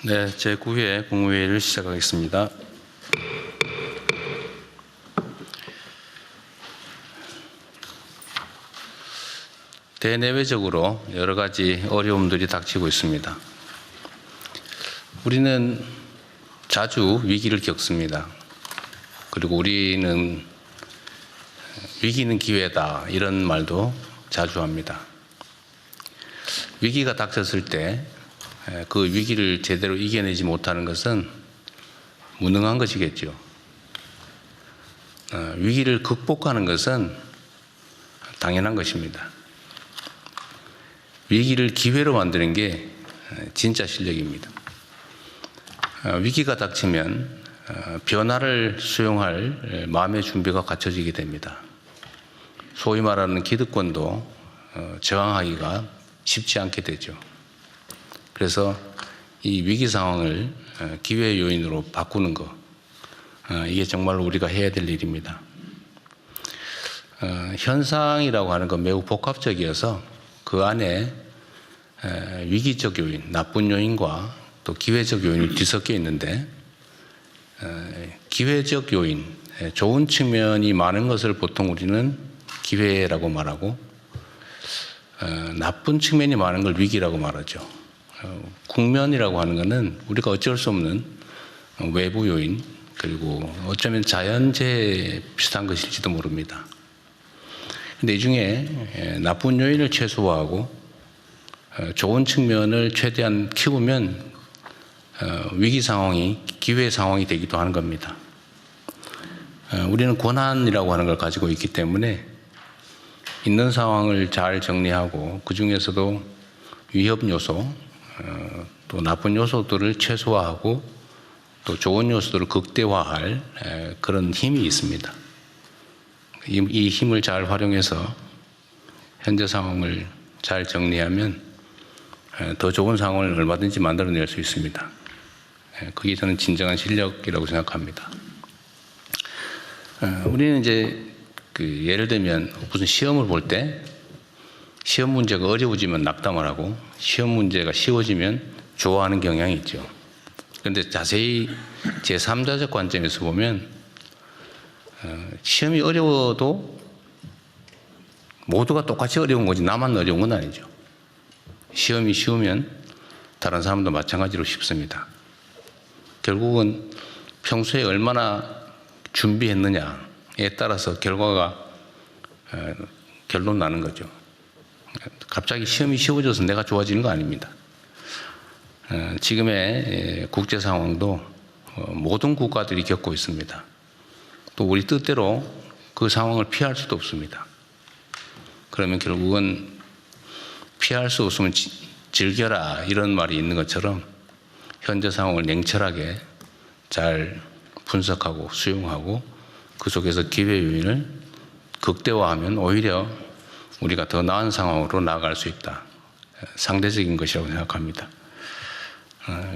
네, 제9회 국무회의를 시작하겠습니다. 대내외적으로 여러 가지 어려움들이 닥치고 있습니다. 우리는 자주 위기를 겪습니다. 그리고 우리는 위기는 기회다, 이런 말도 자주 합니다. 위기가 닥쳤을 때 그 위기를 제대로 이겨내지 못하는 것은 무능한 것이겠죠. 위기를 극복하는 것은 당연한 것입니다. 위기를 기회로 만드는 게 진짜 실력입니다. 위기가 닥치면 변화를 수용할 마음의 준비가 갖춰지게 됩니다. 소위 말하는 기득권도 저항하기가 쉽지 않게 되죠. 그래서 이 위기 상황을 기회 요인으로 바꾸는 거, 이게 정말로 우리가 해야 될 일입니다. 현상이라고 하는 건 매우 복합적이어서 그 안에 위기적 요인, 나쁜 요인과 또 기회적 요인이 뒤섞여 있는데, 기회적 요인, 좋은 측면이 많은 것을 보통 우리는 기회라고 말하고, 나쁜 측면이 많은 걸 위기라고 말하죠. 국면이라고 하는 것은 우리가 어쩔 수 없는 외부 요인, 그리고 어쩌면 자연재해 비슷한 것일지도 모릅니다. 근데 이 중에 나쁜 요인을 최소화하고 좋은 측면을 최대한 키우면 위기 상황이 기회 상황이 되기도 하는 겁니다. 우리는 권한이라고 하는 걸 가지고 있기 때문에 있는 상황을 잘 정리하고 그 중에서도 위협 요소, 또 나쁜 요소들을 최소화하고 또 좋은 요소들을 극대화할 그런 힘이 있습니다. 이 힘을 잘 활용해서 현재 상황을 잘 정리하면 더 좋은 상황을 얼마든지 만들어낼 수 있습니다. 그게 저는 진정한 실력이라고 생각합니다. 우리는 이제 예를 들면 무슨 시험을 볼 때 시험 문제가 어려워지면 낙담을 하고 시험 문제가 쉬워지면 좋아하는 경향이 있죠. 그런데 자세히 제3자적 관점에서 보면 시험이 어려워도 모두가 똑같이 어려운 거지 나만 어려운 건 아니죠. 시험이 쉬우면 다른 사람도 마찬가지로 쉽습니다. 결국은 평소에 얼마나 준비했느냐에 따라서 결과가 결론 나는 거죠. 갑자기 시험이 쉬워져서 내가 좋아지는 거 아닙니다. 지금의 국제 상황도 모든 국가들이 겪고 있습니다. 또 우리 뜻대로 그 상황을 피할 수도 없습니다. 그러면 결국은 피할 수 없으면 즐겨라, 이런 말이 있는 것처럼 현재 상황을 냉철하게 잘 분석하고 수용하고 그 속에서 기회 요인을 극대화하면 오히려 우리가 더 나은 상황으로 나아갈 수 있다. 상대적인 것이라고 생각합니다.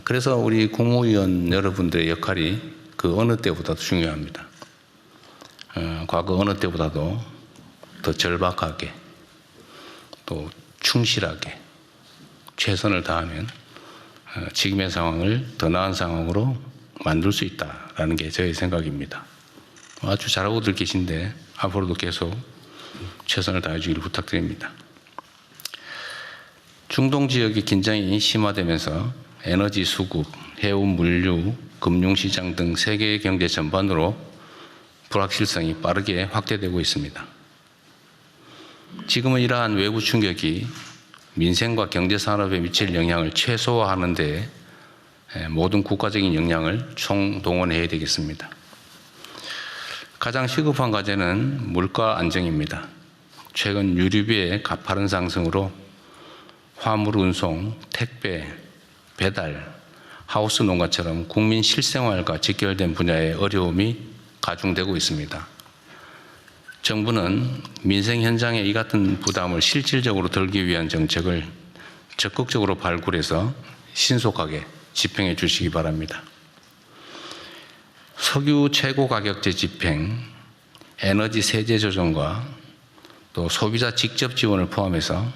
그래서 우리 국무위원 여러분들의 역할이 그 어느 때보다도 중요합니다. 과거 어느 때보다도 더 절박하게 또 충실하게 최선을 다하면 지금의 상황을 더 나은 상황으로 만들 수 있다라는 게 저의 생각입니다. 아주 잘하고들 계신데 앞으로도 계속 최선을 다해 주기를 부탁드립니다. 중동 지역의 긴장이 심화되면서 에너지 수급, 해운 물류, 금융시장 등 세계 경제 전반으로 불확실성이 빠르게 확대되고 있습니다. 지금은 이러한 외부 충격이 민생과 경제산업에 미칠 영향을 최소화하는 데 모든 국가적인 역량을 총동원해야 되겠습니다. 가장 시급한 과제는 물가 안정입니다. 최근 유류비의 가파른 상승으로 화물 운송, 택배, 배달, 하우스 농가처럼 국민 실생활과 직결된 분야의 어려움이 가중되고 있습니다. 정부는 민생 현장에 이 같은 부담을 실질적으로 덜기 위한 정책을 적극적으로 발굴해서 신속하게 집행해 주시기 바랍니다. 석유 최고 가격제 집행, 에너지 세제 조정과 또 소비자 직접 지원을 포함해서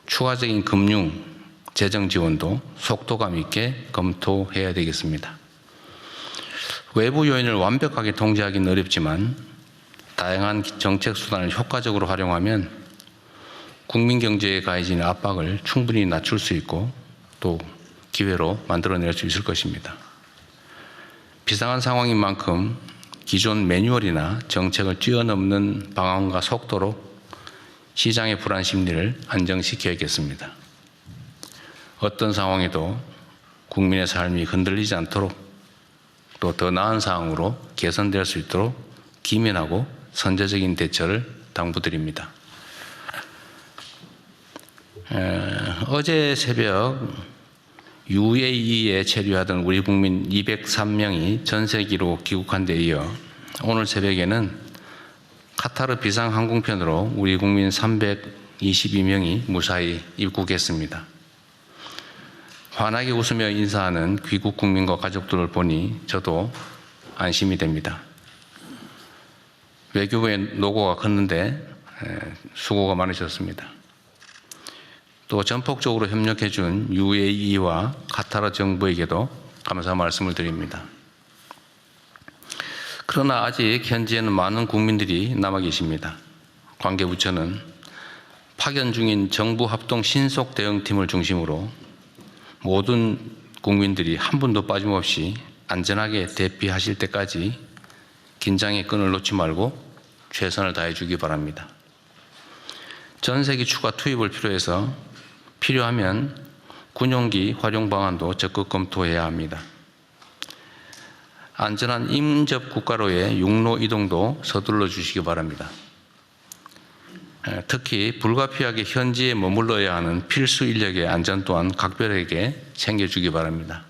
추가적인 금융, 재정 지원도 속도감 있게 검토해야 되겠습니다. 외부 요인을 완벽하게 통제하기는 어렵지만 다양한 정책 수단을 효과적으로 활용하면 국민 경제에 가해지는 압박을 충분히 낮출 수 있고 또 기회로 만들어낼 수 있을 것입니다. 비상한 상황인 만큼 기존 매뉴얼이나 정책을 뛰어넘는 방안과 속도로 시장의 불안 심리를 안정시켜야겠습니다. 어떤 상황에도 국민의 삶이 흔들리지 않도록 또 더 나은 상황으로 개선될 수 있도록 기민하고 선제적인 대처를 당부드립니다. 어제 새벽 UAE에 체류하던 우리 국민 203명이 전세기로 귀국한 데 이어 오늘 새벽에는 카타르 비상항공편으로 우리 국민 322명이 무사히 입국했습니다. 환하게 웃으며 인사하는 귀국 국민과 가족들을 보니 저도 안심이 됩니다. 외교부의 노고가 컸는데 수고가 많으셨습니다. 또 전폭적으로 협력해 준 UAE와 카타르 정부에게도 감사 말씀을 드립니다. 그러나 아직 현지에는 많은 국민들이 남아 계십니다. 관계부처는 파견 중인 정부 합동 신속 대응팀을 중심으로 모든 국민들이 한 분도 빠짐없이 안전하게 대피하실 때까지 긴장의 끈을 놓지 말고 최선을 다해 주기 바랍니다. 전세기 추가 투입을 필요하면 군용기 활용 방안도 적극 검토해야 합니다. 안전한 인접 국가로의 육로 이동도 서둘러 주시기 바랍니다. 특히 불가피하게 현지에 머물러야 하는 필수 인력의 안전 또한 각별하게 챙겨주기 바랍니다.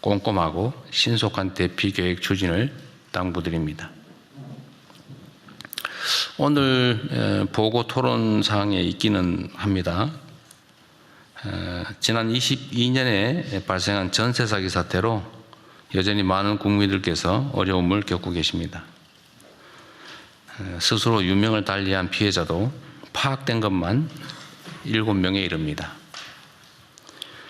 꼼꼼하고 신속한 대피 계획 추진을 당부드립니다. 오늘 보고 토론 사항에 있기는 합니다. 지난 22년에 발생한 전세 사기 사태로 여전히 많은 국민들께서 어려움을 겪고 계십니다. 스스로 유명을 달리한 피해자도 파악된 것만 7명에 이릅니다.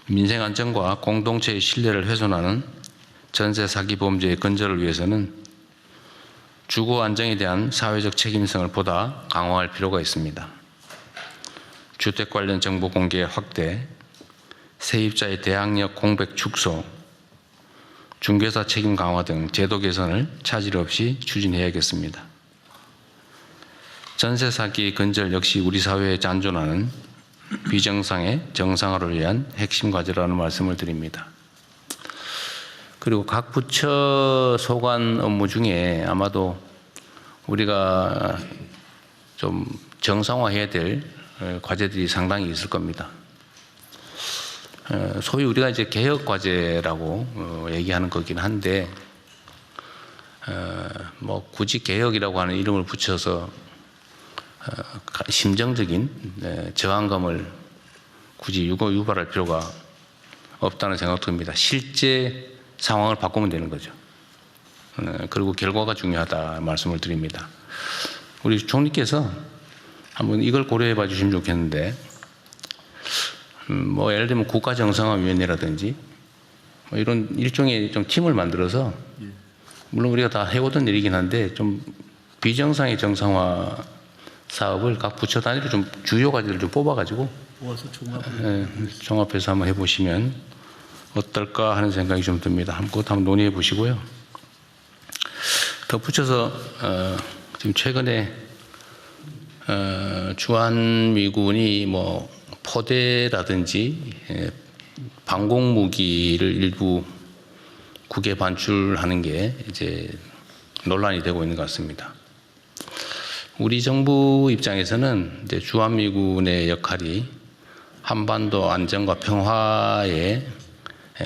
민생 안전과 공동체의 신뢰를 훼손하는 전세 사기 범죄의 근절을 위해서는 주거 안정에 대한 사회적 책임성을 보다 강화할 필요가 있습니다. 주택 관련 정보 공개 확대, 세입자의 대항력 공백 축소, 중개사 책임 강화 등 제도 개선을 차질 없이 추진해야겠습니다. 전세 사기 근절 역시 우리 사회에 잔존하는 비정상의 정상화를 위한 핵심 과제라는 말씀을 드립니다. 그리고 각 부처 소관 업무 중에 아마도 우리가 좀 정상화해야 될 과제들이 상당히 있을 겁니다. 소위 우리가 이제 개혁 과제라고 얘기하는 거긴 한데, 뭐 굳이 개혁이라고 하는 이름을 붙여서 심정적인 저항감을 굳이 유발할 필요가 없다는 생각도 듭니다. 실제 상황을 바꾸면 되는 거죠. 그리고 결과가 중요하다 말씀을 드립니다. 우리 총리께서 한번 이걸 고려해 봐 주시면 좋겠는데, 뭐 예를 들면 국가정상화위원회라든지 뭐 이런 일종의 좀 팀을 만들어서, 물론 우리가 다 해오던 일이긴 한데 좀 비정상의 정상화 사업을 각 부처 단위로 좀 주요 과제를 좀 뽑아가지고 종합해서 한번 해보시면 어떨까 하는 생각이 좀 듭니다. 한번 논의해 보시고요. 덧붙여서 지금 최근에 주한미군이 뭐 포대라든지 방공무기를 일부 국외 반출하는 게 이제 논란이 되고 있는 것 같습니다. 우리 정부 입장에서는 이제 주한미군의 역할이 한반도 안정과 평화에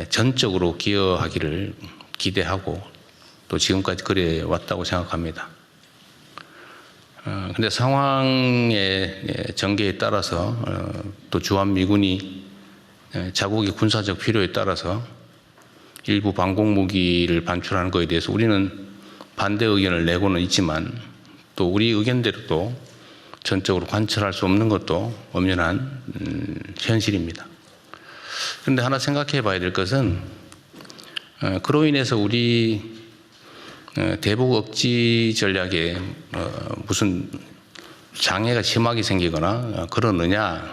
전적으로 기여하기를 기대하고 또 지금까지 그래 왔다고 생각합니다. 그런데 상황의 전개에 따라서 또 주한미군이 자국의 군사적 필요에 따라서 일부 방공무기를 반출하는 것에 대해서 우리는 반대 의견을 내고는 있지만 또 우리 의견대로도 전적으로 관철할 수 없는 것도 엄연한 현실입니다. 그런데 하나 생각해 봐야 될 것은 그로 인해서 우리 대북 억지 전략에 무슨 장애가 심하게 생기거나 그러느냐라고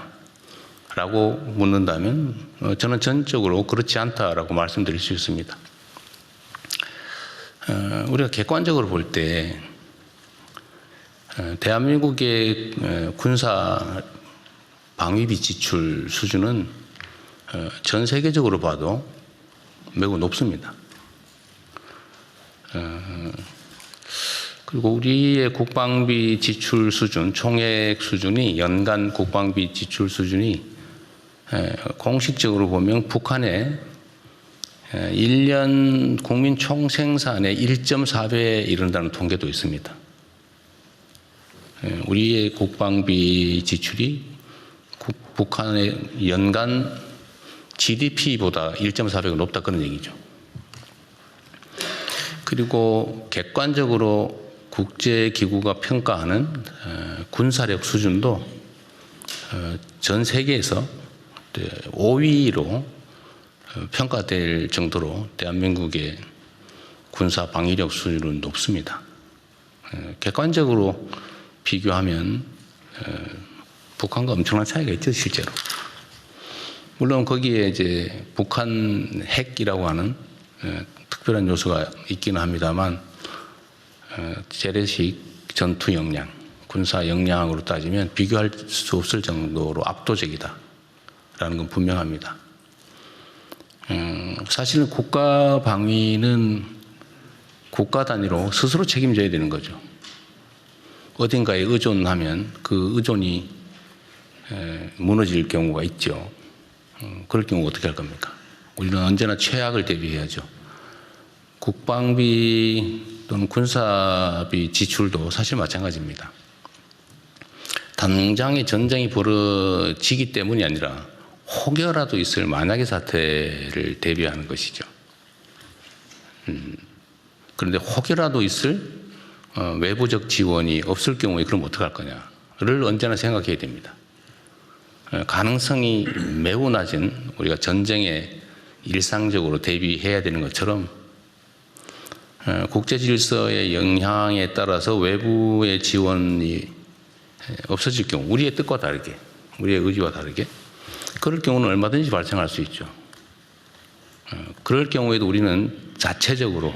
묻는다면 저는 전적으로 그렇지 않다라고 말씀드릴 수 있습니다. 우리가 객관적으로 볼 때 대한민국의 군사 방위비 지출 수준은 전 세계적으로 봐도 매우 높습니다. 그리고 우리의 국방비 지출 수준, 총액 수준이 연간 국방비 지출 수준이 공식적으로 보면 북한의 1년 국민 총생산의 1.4배에 이른다는 통계도 있습니다. 우리의 국방비 지출이 북한의 연간 GDP보다 1.4배가 높다 그런 얘기죠. 그리고 객관적으로 국제기구가 평가하는 군사력 수준도 전 세계에서 5위로 평가될 정도로 대한민국의 군사 방위력 수준은 높습니다. 객관적으로 비교하면 북한과 엄청난 차이가 있죠, 실제로. 물론 거기에 이제 북한 핵이라고 하는 특별한 요소가 있기는 합니다만 재래식 전투 역량, 군사 역량으로 따지면 비교할 수 없을 정도로 압도적이다라는 건 분명합니다. 사실은 국가 방위는 국가 단위로 스스로 책임져야 되는 거죠. 어딘가에 의존하면 그 의존이 무너질 경우가 있죠. 그럴 경우 어떻게 할 겁니까? 우리는 언제나 최악을 대비해야죠. 국방비 또는 군사비 지출도 사실 마찬가지입니다. 당장의 전쟁이 벌어지기 때문이 아니라 혹여라도 있을 만약의 사태를 대비하는 것이죠. 그런데 혹여라도 있을 외부적 지원이 없을 경우에 그럼 어떡할 거냐를 언제나 생각해야 됩니다. 가능성이 매우 낮은 우리가 전쟁에 일상적으로 대비해야 되는 것처럼 국제 질서의 영향에 따라서 외부의 지원이 없어질 경우 우리의 뜻과 다르게 우리의 의지와 다르게 그럴 경우는 얼마든지 발생할 수 있죠. 그럴 경우에도 우리는 자체적으로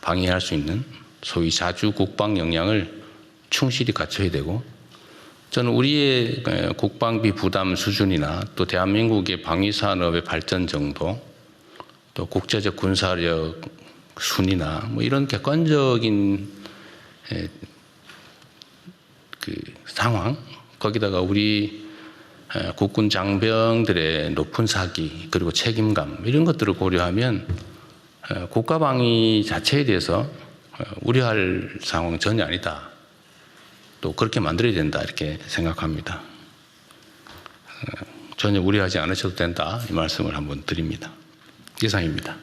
방해할 수 있는 소위 자주 국방 역량을 충실히 갖춰야 되고 저는 우리의 국방비 부담 수준이나 또 대한민국의 방위산업의 발전 정도 또 국제적 군사력 순위나 뭐 이런 객관적인 그 상황 거기다가 우리 국군 장병들의 높은 사기 그리고 책임감 이런 것들을 고려하면 국가 방위 자체에 대해서 우려할 상황은 전혀 아니다. 또 그렇게 만들어야 된다 이렇게 생각합니다. 전혀 우려하지 않으셔도 된다 이 말씀을 한번 드립니다. 이상입니다.